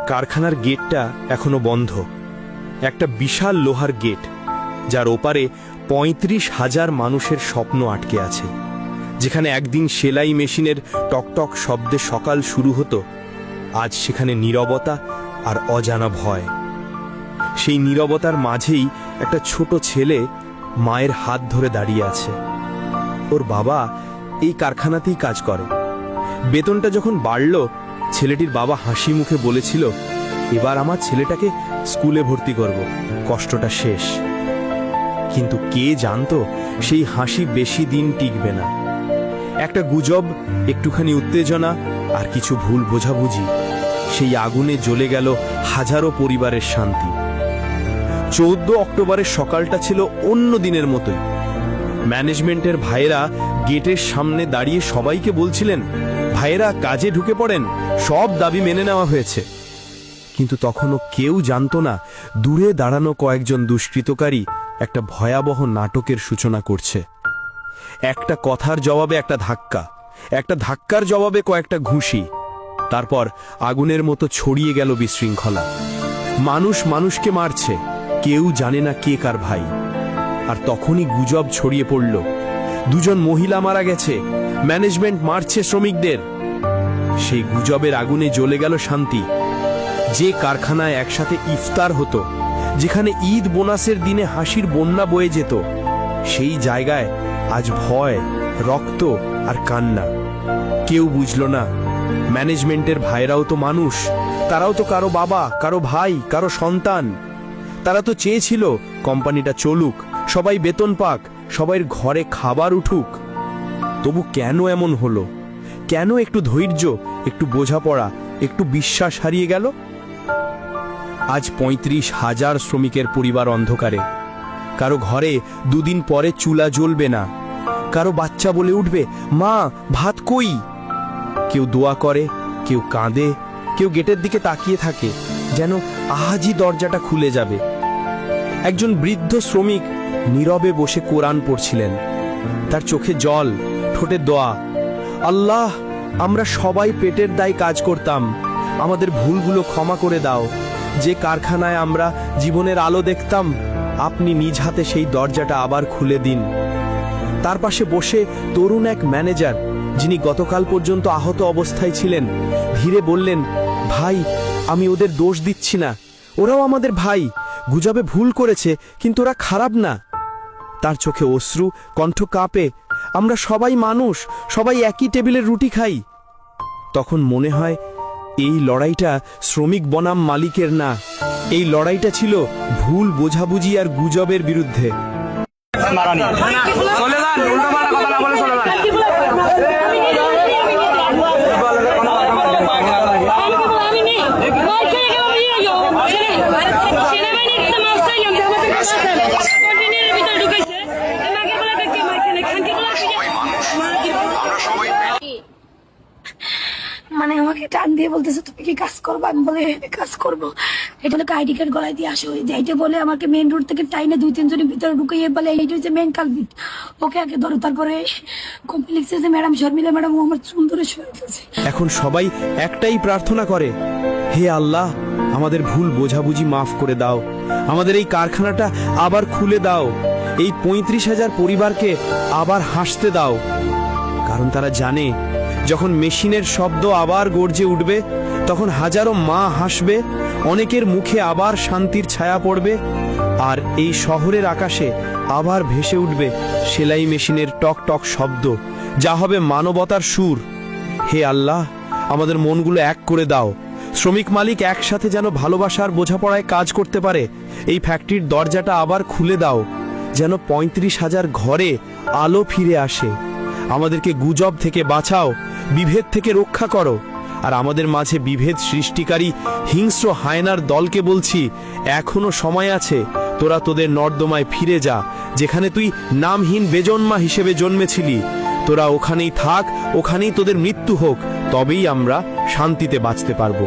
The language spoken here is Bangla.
কারখানার গেটটা এখনো বন্ধ। একটা বিশাল লোহার গেট, যার ওপারে ৩৫,০০০ মানুষের স্বপ্ন আটকে আছে। যেখানে একদিন সেলাই মেশিনের টকটক শব্দে সকাল শুরু হতো, আজ সেখানে নীরবতা আর অজানা ভয়। সেই নীরবতার মাঝেই একটা ছোট ছেলে মায়ের হাত ধরে দাঁড়িয়ে আছে। ওর বাবা এই কারখানাতেই কাজ করে। বেতনটা যখন বাড়ল, ছেলেটির বাবা হাসি মুখে বলেছিল, এবার আমার ছেলেটাকে স্কুলে ভর্তি করব, কষ্টটা শেষ। কিন্তু কে জানতো সেই হাসি বেশি দিন টিকবে না। একটা গুজব, একটুখানি উত্তেজনা আর কিছু ভুল বোঝাবুঝি, সেই আগুনে জ্বলে গেল হাজারো পরিবারের শান্তি। 14 অক্টোবরের সকালটা ছিল অন্য দিনের মতোই। ম্যানেজমেন্টের ভাইয়েরা গেটের সামনে দাঁড়িয়ে সবাইকে বলছিলেন, ভাইয়েরা কাজে ঢুকে পড়েন, সব দাবি মেনে নেওয়া হয়েছে। কিন্তু তখনও কেউ জানতো না, দূরে দাঁড়ানো কয়েকজন দুষ্কৃতকারী একটা ভয়াবহ নাটকের সূচনা করছে। একটা কথার জবাবে একটা ধাক্কা, একটা ধাক্কার জবাবে কয়েকটা ঘুষি, তারপর আগুনের মতো ছড়িয়ে গেল বিশৃঙ্খলা। মানুষ মানুষকে মারছে, কেউ জানে না কে কার ভাই। আর তখনই গুজব ছড়িয়ে পড়ল, 2জন মহিলা মারা গেছে, ম্যানেজমেন্ট মারছে শ্রমিকদের। সেই গুজবের আগুনে জ্বলে গেল শান্তি। যে কারখানায় একসাথে ইফতার হতো, যেখানে ঈদ বোনাসের দিনে হাসির বন্যা বয়ে যেত, সেই জায়গায় আজ ভয়, রক্ত আর কান্না। কেউ বুঝল না, ম্যানেজমেন্টের ভাইরাও তো মানুষ, তারাও তো কারো বাবা, কারো ভাই, কারো সন্তান। তারা তো চেয়েছিল কোম্পানিটা চলুক, সবাই বেতন পাক, সবার ঘরে খাবার উঠুক। তবু কেন এমন হলো? কেন একটু ধৈর্য, একটু বোঝাপড়া, একটু বিশ্বাস হারিয়ে গেল? আজ ৩৫,০০০ শ্রমিকের পরিবার অন্ধকারে। কারো ঘরে 2 দিন পরে চুলা জ্বলবে না, কারো বাচ্চা বলে উঠবে, মা ভাত কই? কেউ দোয়া করে, কেউ কাঁদে, কেউ গেটের দিকে তাকিয়ে থাকে, যেন আজই দরজাটা খুলে যাবে। একজন বৃদ্ধ শ্রমিক নীরবে বসে কোরআন পড়ছিলেন, তার চোখে জল, ঠোঁটে দোয়া। আল্লাহ, আমরা সবাই পেটের দায় কাজ করতাম, আমাদের ভুলগুলো ক্ষমা করে দাও। যে কারখানায় আমরা জীবনের আলো দেখতাম, আপনি নিজ হাতে সেই দরজাটা আবার খুলে দিন। তার পাশে বসে তরুণ এক ম্যানেজার, যিনি গতকাল পর্যন্ত আহত অবস্থায় ছিলেন, ধীরে বললেন, ভাই, আমি ওদের দোষ দিচ্ছি না, ওরাও আমাদের ভাই, গুজবে ভুল করেছে, কিন্তু ওরা খারাপ না। তার চোখে অশ্রু, কণ্ঠ কাঁপে, আমরা সবাই মানুষ, সবাই একই টেবিলের রুটি খাই। তখন মনে হয়, এই লড়াইটা শ্রমিক বনাম মালিকের না, এই লড়াইটা ছিল ভুল বোঝাবুঝি আর গুজবের বিরুদ্ধে। মানে আমাকে টান দিয়ে বলতেছে, তুমি কি কাজ করবো? আমি বলে কাজ করবো। এটা হলো আইডি কার্ড গলায় দিয়ে আসো, এইটা বলে আমাকে মেন রোড থেকে টাইনে 2-3 জনের ভিতরে ঢুকিয়ে বলে এইটা হচ্ছে মেন কালপিট, ওকে আগে ধরো। তারপরে কমপ্লেক্সে যে ম্যাডাম শর্মিলা ম্যাডাম আমার সুন্দরে শুয়ে ফেলছে। এখন সবাই একটাই প্রার্থনা করে, হে আল্লাহ, আমাদের ভুল বোঝাবুঝি মাফ করে দাও, আমাদের এই কারখানাটা আবার খুলে দাও, এই ৩৫,০০০ পরিবারকে আবার হাসতে দাও। কারণ তারা জানে, যখন মেশিনের শব্দ আবার গর্জে উঠবে, তখন হাজারো মা হাসবে, অনেকের মুখে আবার শান্তির ছায়া পড়বে, আর এই শহরের আকাশে আবার ভেসে উঠবে সেলাই মেশিনের টক টক শব্দ, যা হবে মানবতার সুর। হে আল্লাহ, আমাদের মনগুলো এক করে দাও, শ্রমিক মালিক একসাথে যেন ভালোবাসার বোঝাপড়ায় কাজ করতে পারে। এই ফ্যাক্টরির দরজাটা আবার খুলে দাও, যেন ৩৫,০০০ ঘরে আলো ফিরে আসে। আমাদেরকে গুজব থেকে বাঁচাও, বিভেদ থেকে রক্ষা করো। আর আমাদের মাঝে বিভেদ সৃষ্টিকারী হিংস্র হায়নার দলকে বলছি, এখনো সময় আছে, তোরা তোদের নর্দমায় ফিরে যা, যেখানে তুই নামহীন বেজন্মা হিসেবে জন্মেছিলি। তোরা ওখানেই থাক, ওখানেই তোদের মৃত্যু হোক, তবেই আমরা শান্তিতে বাঁচতে পারবো।